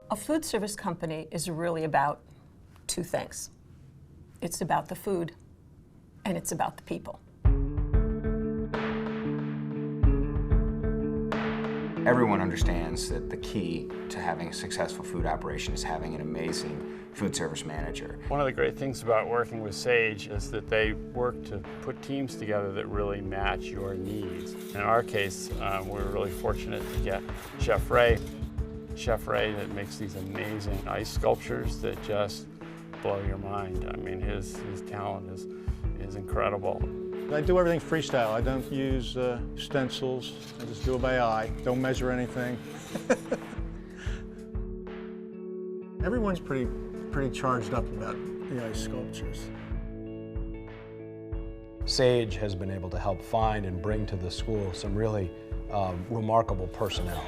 A food service company is really about two things. It's about the food, and it's about the people. Everyone understands that the key to having a successful food operation is having an amazing food service manager. One of the great things about working with Sage is that they work to put teams together that really match your needs. In our case, we're really fortunate to get Chef Ray that makes these amazing ice sculptures that just blow your mind. I mean, his talent is incredible. I do everything freestyle. I don't use stencils. I just do it by eye. Don't measure anything. Everyone's pretty charged up about the ice sculptures. Sage has been able to help find and bring to the school some really remarkable personnel.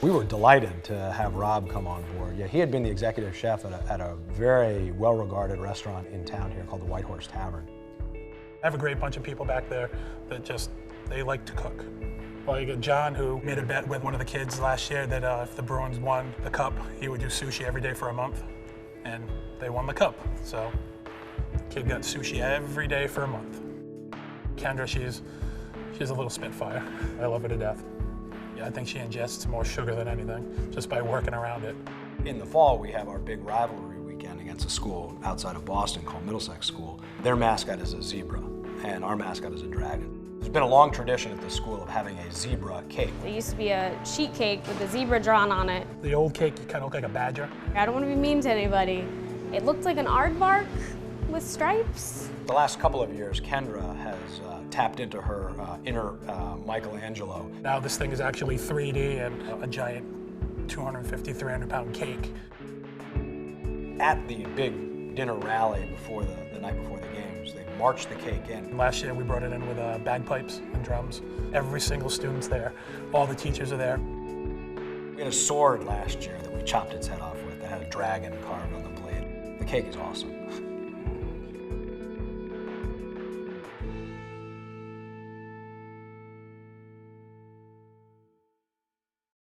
We were delighted to have Rob come on board. Yeah, he had been the executive chef at a very well-regarded restaurant in town here called the White Horse Tavern. I have a great bunch of people back there that they like to cook. Well, you got John, who made a bet with one of the kids last year that if the Bruins won the cup, he would do sushi every day for a month. And they won the cup. So the kid got sushi every day for a month. Kendra, she's a little spitfire. I love her to death. Yeah, I think she ingests more sugar than anything, just by working around it. In the fall, we have our big rivalry weekend against a school outside of Boston called Middlesex School. Their mascot is a zebra, and our mascot is a dragon. There's been a long tradition at the school of having a zebra cake. There used to be a sheet cake with a zebra drawn on it. The old cake, you kind of look like a badger. I don't want to be mean to anybody. It looked like an aardvark with stripes. The last couple of years, Kendra has tapped into her inner Michelangelo. Now this thing is actually 3D and a giant 250, 300-pound cake. At the big dinner rally before the night before the games, they marched the cake in. Last year we brought it in with bagpipes and drums. Every single student's there. All the teachers are there. We had a sword last year that we chopped its head off with that had a dragon carved on the blade. The cake is awesome.